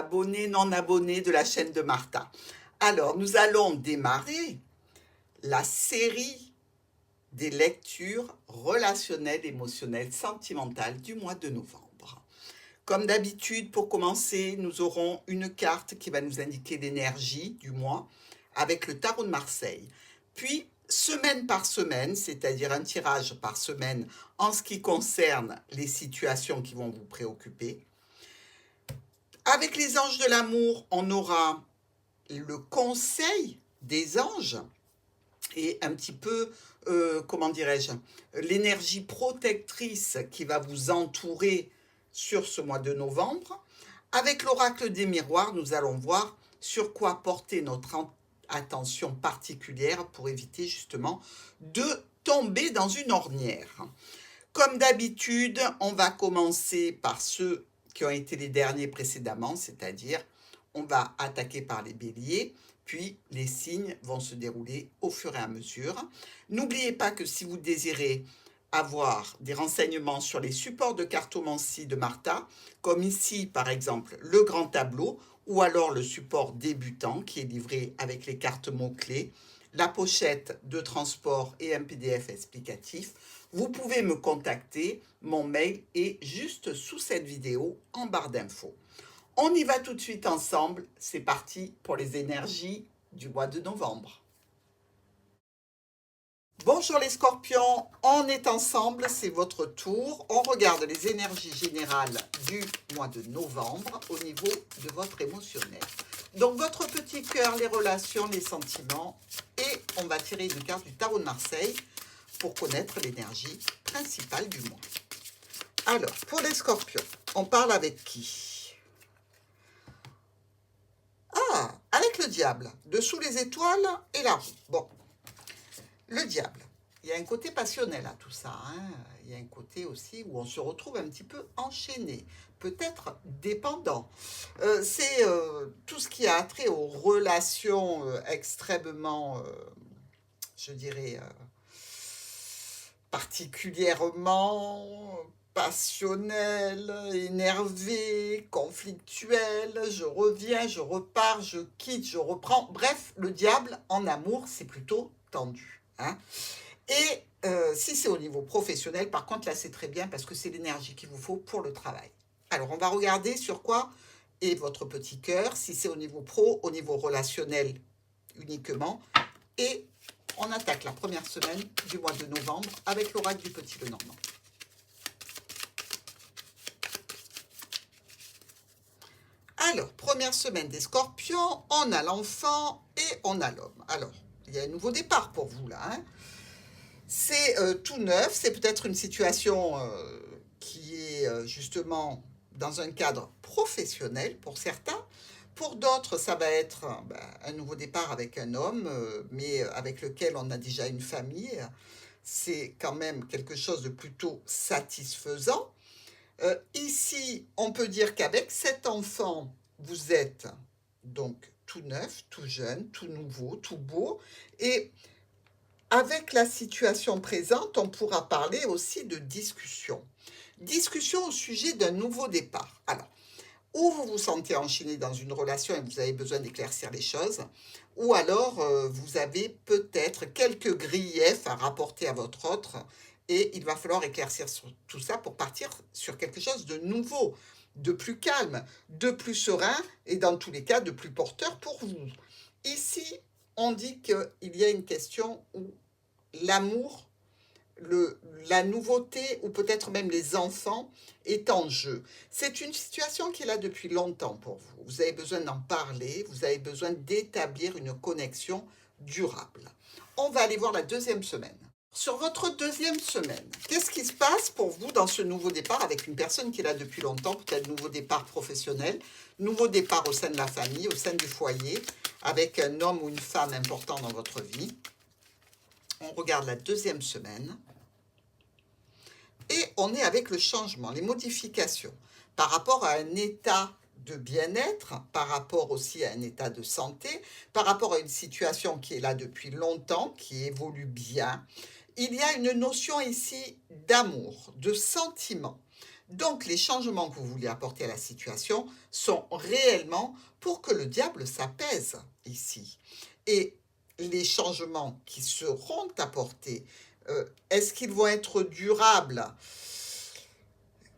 abonnés, non abonnés de la chaîne de Martha. Alors, nous allons démarrer la série des lectures relationnelles, émotionnelles, sentimentales du mois de novembre. Comme d'habitude, pour commencer, nous aurons une carte qui va nous indiquer l'énergie du mois avec le tarot de Marseille. Puis, semaine par semaine, c'est-à-dire un tirage par semaine en ce qui concerne les situations qui vont vous préoccuper. Avec les anges de l'amour, on aura le conseil des anges et un petit peu, comment dirais-je, l'énergie protectrice qui va vous entourer sur ce mois de novembre. Avec l'oracle des miroirs, nous allons voir sur quoi porter notre attention particulière pour éviter justement de tomber dans une ornière. Comme d'habitude, on va commencer par ceux qui ont été les derniers précédemment, c'est-à-dire on va attaquer par les béliers, puis les signes vont se dérouler au fur et à mesure. N'oubliez pas que si vous désirez avoir des renseignements sur les supports de cartomancie de Martha, comme ici par exemple le grand tableau, ou alors le support débutant qui est livré avec les cartes mots-clés, la pochette de transport et un PDF explicatif, vous pouvez me contacter, mon mail est juste sous cette vidéo en barre d'infos. On y va tout de suite ensemble, c'est parti pour les énergies du mois de novembre. Bonjour les scorpions, on est ensemble, c'est votre tour. On regarde les énergies générales du mois de novembre au niveau de votre émotionnel. Donc votre petit cœur, les relations, les sentiments, et on va tirer une carte du tarot de Marseille pour connaître l'énergie principale du mois. Alors, pour les scorpions, on parle avec qui? Ah, avec le diable, dessous les étoiles et la roue. Bon, le diable, il y a un côté passionnel à tout ça, hein. Il y a un côté aussi où on se retrouve un petit peu enchaîné, peut-être dépendant. C'est tout ce qui a trait aux relations extrêmement, je dirais, particulièrement passionnel, énervé, conflictuel, je reviens, je repars, je quitte, je reprends. Bref, le diable en amour, c'est plutôt tendu, hein. Et si c'est au niveau professionnel, par contre, là, c'est très bien parce que c'est l'énergie qu'il vous faut pour le travail. Alors, on va regarder sur quoi est votre petit cœur, si c'est au niveau pro, au niveau relationnel uniquement, et on attaque la première semaine du mois de novembre avec l'oracle du Petit Lenormand. Alors, première semaine des scorpions, on a l'enfant et on a l'homme. Alors, il y a un nouveau départ pour vous là, hein. C'est tout neuf, c'est peut-être une situation qui est justement dans un cadre professionnel pour certains. Pour d'autres, ça va être un nouveau départ avec un homme, mais avec lequel on a déjà une famille. C'est quand même quelque chose de plutôt satisfaisant. Ici, on peut dire qu'avec cet enfant, vous êtes donc tout neuf, tout jeune, tout nouveau, tout beau. Et avec la situation présente, on pourra parler aussi de discussion. Discussion au sujet d'un nouveau départ. Alors, ou vous vous sentez enchaîné dans une relation et vous avez besoin d'éclaircir les choses, ou alors vous avez peut-être quelques griefs à rapporter à votre autre et il va falloir éclaircir tout ça pour partir sur quelque chose de nouveau, de plus calme, de plus serein et dans tous les cas de plus porteur pour vous. Ici, on dit qu'il y a une question où l'amour, la nouveauté ou peut-être même les enfants est en jeu. C'est une situation qui est là depuis longtemps pour vous. Vous avez besoin d'en parler, vous avez besoin d'établir une connexion durable. On va aller voir la deuxième semaine. Sur votre deuxième semaine, qu'est-ce qui se passe pour vous dans ce nouveau départ avec une personne qui est là depuis longtemps, peut-être nouveau départ professionnel, nouveau départ au sein de la famille, au sein du foyer, avec un homme ou une femme important dans votre vie? On regarde la deuxième semaine. Et on est avec le changement, les modifications par rapport à un état de bien-être, par rapport aussi à un état de santé, par rapport à une situation qui est là depuis longtemps, qui évolue bien. Il y a une notion ici d'amour, de sentiment, Donc, les changements que vous voulez apporter à la situation sont réellement pour que le diable s'apaise ici. Et les changements qui seront apportés, est-ce qu'ils vont être durables?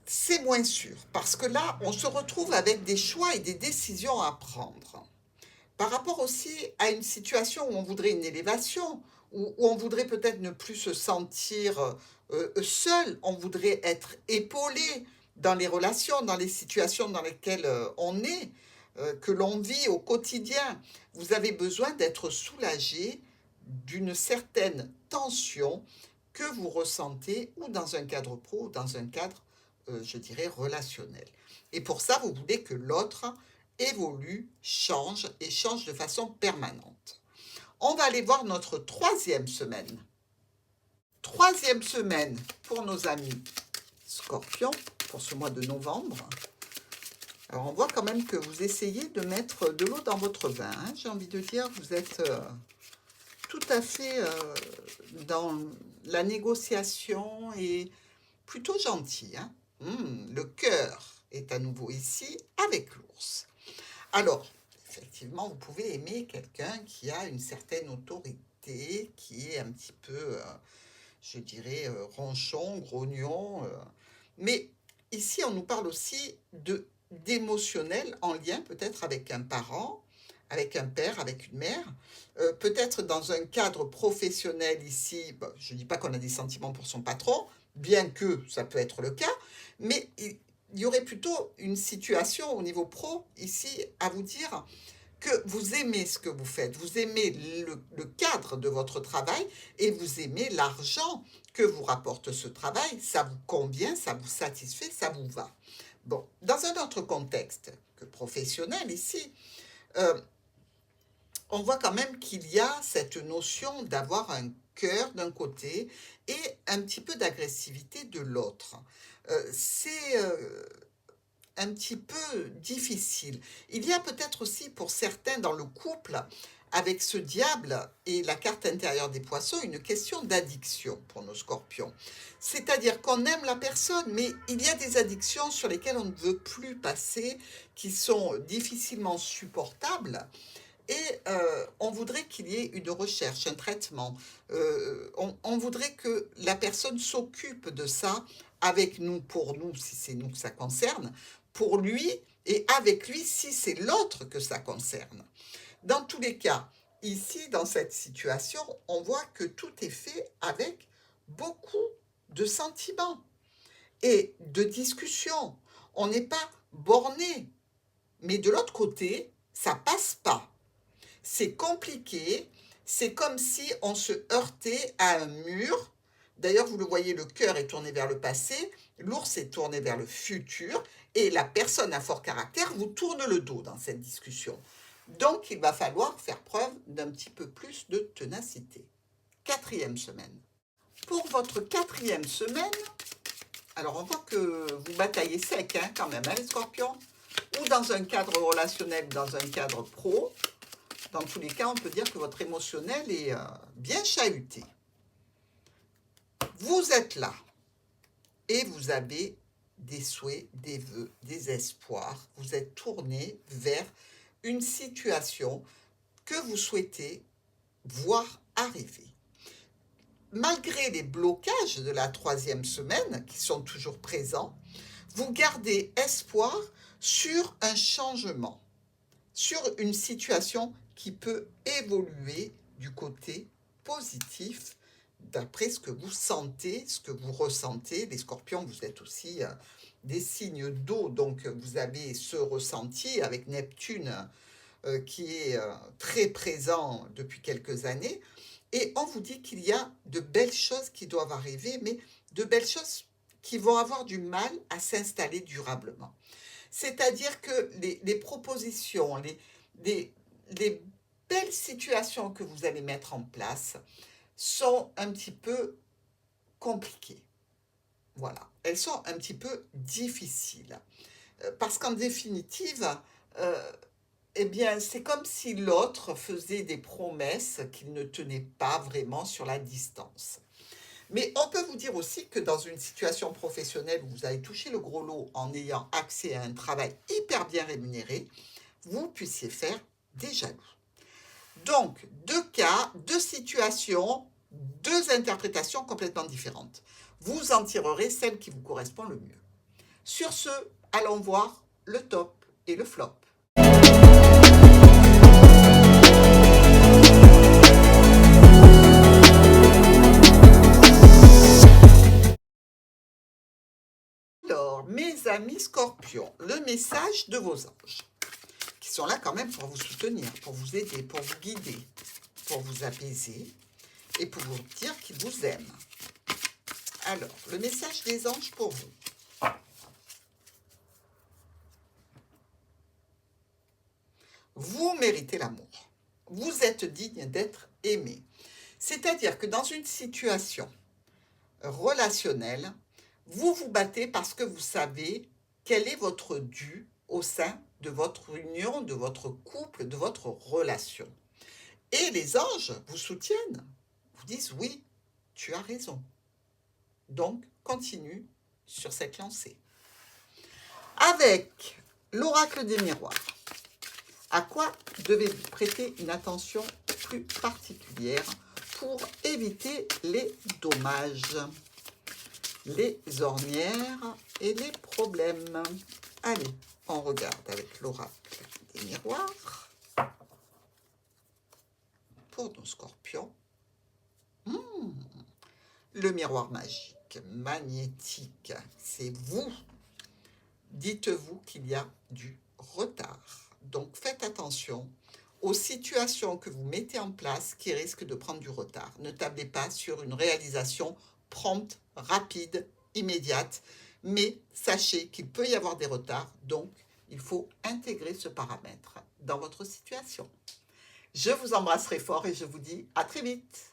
C'est moins sûr, parce que là, on se retrouve avec des choix et des décisions à prendre. Par rapport aussi à une situation où on voudrait une élévation, où on voudrait peut-être ne plus se sentir seul, on voudrait être épaulé dans les relations, dans les situations dans lesquelles on est, que l'on vit au quotidien. Vous avez besoin d'être soulagé d'une certaine tension que vous ressentez ou dans un cadre pro ou dans un cadre, je dirais, relationnel. Et pour ça, vous voulez que l'autre évolue, change et change de façon permanente. On va aller voir notre troisième semaine. Troisième semaine pour nos amis Scorpions, pour ce mois de novembre. Alors on voit quand même que vous essayez de mettre de l'eau dans votre vin. Hein. J'ai envie de dire, vous êtes tout à fait dans la négociation et plutôt gentil. Hein. Le cœur est à nouveau ici avec l'ours. Alors, effectivement, vous pouvez aimer quelqu'un qui a une certaine autorité, qui est un petit peu, je dirais, ronchon, grognon. Mais ici, on nous parle aussi d'émotionnel en lien peut-être avec un parent, avec un père, avec une mère. Peut-être dans un cadre professionnel ici, bon, je ne dis pas qu'on a des sentiments pour son patron, bien que ça peut être le cas, mais il y aurait plutôt une situation au niveau pro ici à vous dire que vous aimez ce que vous faites, vous aimez le cadre de votre travail et vous aimez l'argent que vous rapporte ce travail, ça vous convient, ça vous satisfait, ça vous va. Bon, dans un autre contexte que professionnel ici, on voit quand même qu'il y a cette notion d'avoir un cœur d'un côté et un petit peu d'agressivité de l'autre. C'est un petit peu difficile. Il y a peut-être aussi pour certains dans le couple, avec ce diable et la carte intérieure des poissons, une question d'addiction pour nos scorpions. C'est-à-dire qu'on aime la personne, mais il y a des addictions sur lesquelles on ne veut plus passer, qui sont difficilement supportables. Et on voudrait qu'il y ait une recherche, un traitement. On voudrait que la personne s'occupe de ça avec nous, pour nous, si c'est nous que ça concerne, pour lui et avec lui, si c'est l'autre que ça concerne. Dans tous les cas, ici, dans cette situation, on voit que tout est fait avec beaucoup de sentiments et de discussions. On n'est pas borné. Mais de l'autre côté, ça passe pas. C'est compliqué, c'est comme si on se heurtait à un mur. D'ailleurs, vous le voyez, le cœur est tourné vers le passé, l'ours est tourné vers le futur, et la personne à fort caractère vous tourne le dos dans cette discussion. Donc, il va falloir faire preuve d'un petit peu plus de ténacité. Quatrième semaine. Pour votre quatrième semaine, alors on voit que vous bataillez sec hein, quand même, hein, les scorpions, ou dans un cadre relationnel, dans un cadre pro. Dans tous les cas, on peut dire que votre émotionnel est bien chahuté. Vous êtes là et vous avez des souhaits, des vœux, des espoirs. Vous êtes tourné vers une situation que vous souhaitez voir arriver. Malgré les blocages de la troisième semaine qui sont toujours présents, vous gardez espoir sur un changement, sur une situation qui peut évoluer du côté positif d'après ce que vous sentez, ce que vous ressentez. Les scorpions, vous êtes aussi des signes d'eau, donc vous avez ce ressenti avec Neptune qui est très présent depuis quelques années. Et on vous dit qu'il y a de belles choses qui doivent arriver, mais de belles choses qui vont avoir du mal à s'installer durablement. C'est-à-dire que les propositions, les belles situations que vous allez mettre en place sont un petit peu compliquées. Voilà, elles sont un petit peu difficiles. Parce qu'en définitive, eh bien, c'est comme si l'autre faisait des promesses qu'il ne tenait pas vraiment sur la distance. Mais on peut vous dire aussi que dans une situation professionnelle où vous avez touché le gros lot en ayant accès à un travail hyper bien rémunéré, vous puissiez faire des jaloux. Donc, 2 cas, 2 situations, 2 interprétations complètement différentes. Vous en tirerez celle qui vous correspond le mieux. Sur ce, allons voir le top et le flop. Alors, mes amis scorpions, le message de vos anges, qui sont là quand même pour vous soutenir, pour vous aider, pour vous guider, pour vous apaiser et pour vous dire qu'ils vous aiment. Alors, le message des anges pour vous. Vous méritez l'amour. Vous êtes digne d'être aimé. C'est-à-dire que dans une situation relationnelle, vous vous battez parce que vous savez quel est votre dû au sein de votre union, de votre couple, de votre relation. Et les anges vous soutiennent, vous disent oui, tu as raison. Donc, continue sur cette lancée. Avec l'oracle des miroirs, à quoi devez-vous prêter une attention plus particulière pour éviter les dommages, les ornières et les problèmes? Allez, on regarde avec l'oracle des miroirs pour nos scorpions. Le miroir magique, magnétique, c'est vous. Dites-vous qu'il y a du retard. Donc faites attention aux situations que vous mettez en place qui risquent de prendre du retard. Ne tablez pas sur une réalisation prompte, rapide, immédiate, mais sachez qu'il peut y avoir des retards, donc il faut intégrer ce paramètre dans votre situation. Je vous embrasserai fort et je vous dis à très vite.